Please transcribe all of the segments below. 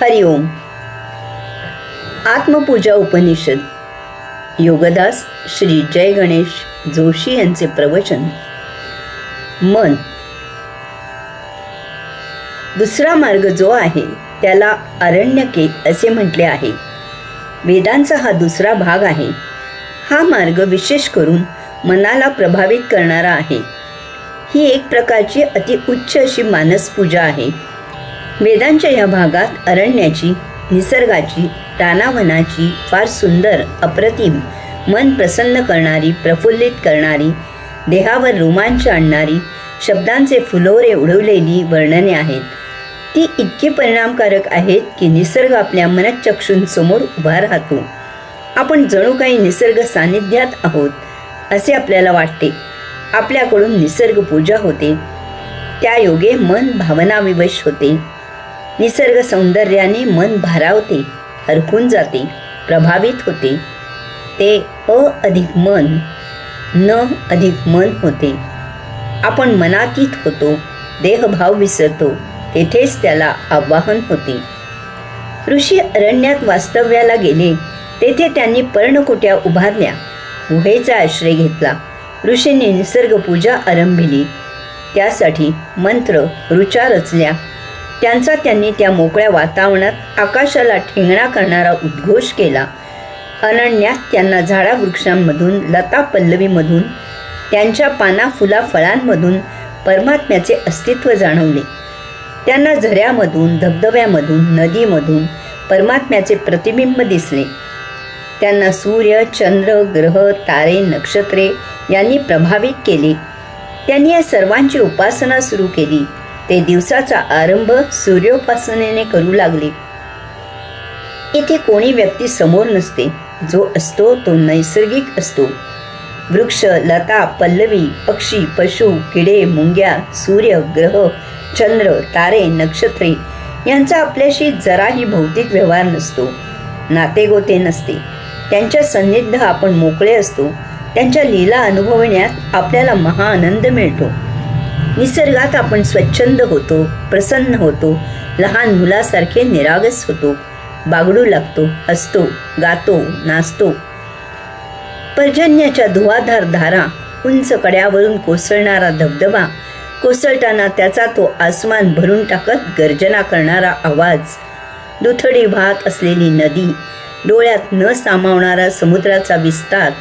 हरिओम. आत्मपूजा उपनिषद. योगदास श्री जय गणेश जोशी यांचे प्रवचन. मन. दुसरा मार्ग जो आहे त्याला आरण्यके असे म्हटले आहे. वेदांचा हा दुसरा भाग आहे. हा मार्ग विशेष करून मनाला प्रभावित करणारा आहे. ही एक प्रकारची अति उच्च अशी मानसपूजा आहे. वेदांच्या या भागात अरण्याची, निसर्गाची, रानावनाची फार सुंदर, अप्रतिम, मन प्रसन्न करणारी, प्रफुल्लित करणारी, देहावर रोमांच आणणारी, शब्दांचे फुलोरे उडवलेली वर्णने आहेत. ती इतकी परिणामकारक आहेत की निसर्ग आपल्या मनःचक्षूंसमोर उभा राहतो. आपण जणू काही निसर्ग सानिध्यात आहोत असे आपल्याला वाटते. आपल्याकडून निसर्ग पूजा होते. त्या योगे मन भावनाविवश होते. निसर्ग सौंदर्याने मन भारावते, हरखून जाते, प्रभावित होते. ते अ अधिक मन, न अधिक मन होते. आपण मनातीत होतो, देहभाव विसरतो. तेथेच त्याला आवाहन होते. ऋषी अरण्यात वास्तव्याला गेले. तेथे त्यांनी पर्णकुट्या उभारल्या, गुहेचा आश्रय घेतला. ऋषींनी निसर्गपूजा आरंभिली. त्यासाठी मंत्र, ऋचा रचल्या. त्यांचा त्यांनी त्या मोकळ्या वातावरणात आकाशाला ठेंगणा करणारा उद्घोष केला. अरण्यात त्यांना झाडावृक्षांमधून, लता पल्लवीमधून, त्यांच्या पाना फुला फळांमधून परमात्म्याचे अस्तित्व जाणवले. त्यांना झऱ्यामधून, धबधब्यामधून, नदीमधून परमात्म्याचे प्रतिबिंब दिसले. त्यांना सूर्य, चंद्र, ग्रह, तारे, नक्षत्रे यांनी प्रभावित केले. त्यांनी या सर्वांची उपासना सुरू केली. ते दिवसाचा आरंभ सूर्योपासनेने करू लागले. इथे कोणी व्यक्ती समोर नसते. जो असतो तो नैसर्गिक असतो. वृक्ष, लता, पल्लवी, पक्षी, पशु, किडे, मुंग्या, सूर्य, ग्रह, चंद्र, तारे, नक्षत्रे यांचा आपल्याशी जराही भौतिक व्यवहार नसतो. नातेगोते नसते. त्यांच्या सान्निध्य आपण मोकळे असतो. त्यांच्या लीला अनुभवण्यात आपल्याला महाआनंद मिळतो. निसर्गात आपण स्वच्छंद होतो, प्रसन्न होतो, लहान मुलासारखे निरागस होतो, बागडू लागतो, हसतो, गातो, नाचतो. पर्जन्याच्या धुवाधार धारा, उंच कड्यावरून कोसळणारा धबधबा, कोसळताना त्याचा तो आसमान भरून टाकत गर्जना करणारा आवाज, दुथडी वाहत असलेली नदी, डोळ्यात न सामावणारा समुद्राचा विस्तार,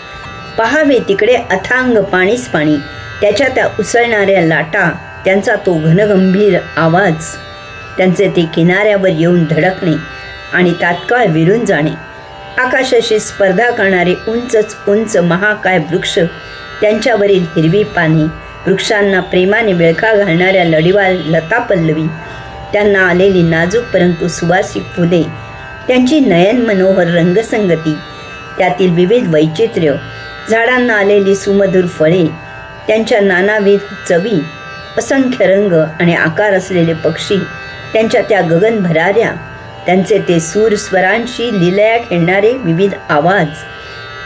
पहावे तिकडे अथांग पाणीच पाणी, त्याच्या त्या उसळणाऱ्या लाटा, त्यांचा तो घनगंभीर आवाज, त्यांचे ते किनाऱ्यावर येऊन धडकणे आणि तात्काळ विरून जाणे, आकाशाशी स्पर्धा करणारे उंचच उंच महाकाय वृक्ष, त्यांच्यावरील हिरवी पाने, वृक्षांना प्रेमाने विळखा घालणाऱ्या लढीवाल लता पल्लवी, त्यांना आलेली नाजूक परंतु सुवासिक फुले, त्यांची नयन मनोहर रंगसंगती, त्यातील विविध वैचित्र्य, झाडांना आलेली सुमधुर फळे, त्यांच्या नानाविध चवी, असंख्य रंग आणि आकार असलेले पक्षी, त्यांच्या त्या गगन भराऱ्या, त्यांचे ते सूर स्वरांशी लीलया खेळणारे विविध आवाज,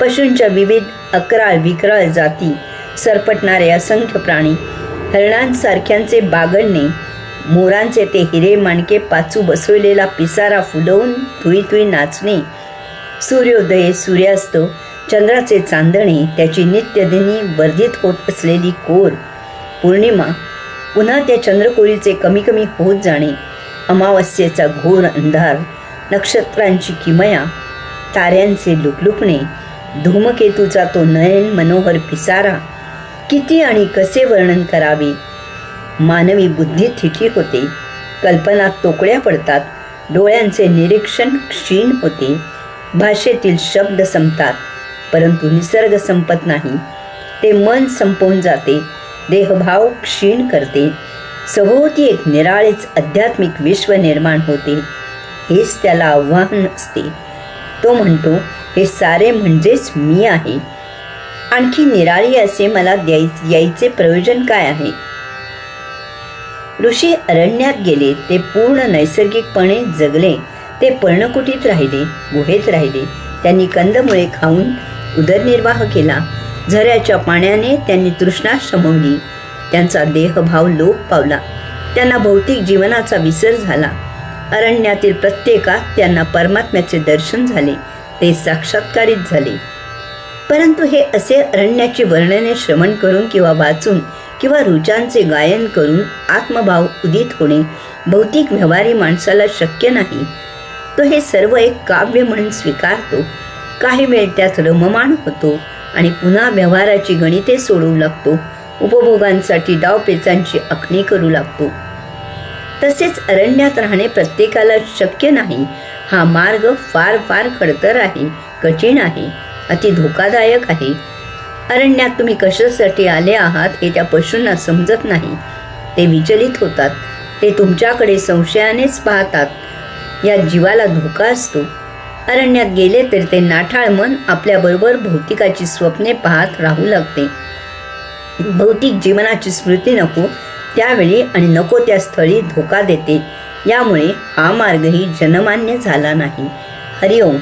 पशूंच्या विविध अकराळ विकराळ जाती, सरपटणारे असंख्य प्राणी, हरणांसारख्यांचे बागडणे, मोरांचे ते हिरे माणके पाचू बसवलेला पिसारा फुलवून थुई थुई नाचणे, सूर्योदय, सूर्यास्त, चंद्राचे चांदणे, त्याची नित्यदिनी वर्धित होत असलेली कोर, पौर्णिमा, पुन्हा त्या चंद्रकोरीचे कमी कमी होत जाणे, अमावस्येचा घोर अंधार, नक्षत्रांची किमया, ताऱ्यांचे लुकलुकणे, धूमकेतूचा तो नयन मनोहर पिसारा, किती आणि कसे वर्णन करावे. मानवी बुद्धी थिठी होते. कल्पना तोकड्या पडतात. डोळ्यांचे निरीक्षण क्षीण होते. भाषेतील शब्द संपतात. परंतु निसर्ग संपत नाही. ते मन संपवून जाते. देहभाव क्षीण करते. सभोवती एक निराळेच आध्यात्मिक विश्व निर्माण होते. हेच त्याला आव्हान असते. तो म्हणतो, हे सारे म्हणजेच मी आहे. आणखी निराळी असे मला यायचे प्रयोजन काय आहे. ऋषी अरण्यात गेले. ते पूर्ण नैसर्गिकपणे जगले. ते पर्णकुटीत राहिले, गुहेत राहिले. त्यांनी कंदमुळे खाऊन उदरनिर्वाह केला. झऱ्याच्या पाण्याने त्यांनी तृष्णा शमवली. त्यांचा देहभाव लोप पावला. त्यांना भौतिक जीवनाचा विसर झाला. अरण्यातील प्रत्येकात त्यांना परमात्म्याचे दर्शन झाले, ते साक्षात्कारित झाले. परंतु हे असे अरण्याची वर्णने श्रवण करून किंवा वाचून किंवा ऋचांचे गायन करून आत्मभाव उदित होणे भौतिक व्यवहारी माणसाला शक्य नाही. तो हे सर्व एक काव्य म्हणून स्वीकारतो. काही वेळ त्यात रममाण होतो आणि पुन्हा व्यवहाराची गणिते सोडवू लागतो. उपभोगांसाठी डावपेचांची आखणी करू लागतो. तसेच अरण्यात राहणे प्रत्येकाला शक्य नाही. हा मार्ग फार फार खडतर आहे, कठीण आहे, अति धोकादायक आहे. अरण्यात तुम्ही कशासाठी आले आहात हे त्या पशूंना समजत नाही. ते विचलित होतात. ते तुमच्याकडे संशयानेच पाहतात. या जीवाला धोका असतो. अरण्यात गेले तर ते नाठाळ मन आपल्याबरोबर भौतिकाची स्वप्ने पाहत राहू लागते. भौतिक जीवनाची स्मृती नको त्यावेळी आणि नको त्या स्थळी धोका देते. यामुळे हा मार्गही जनमान्य झाला नाही. हरिओम.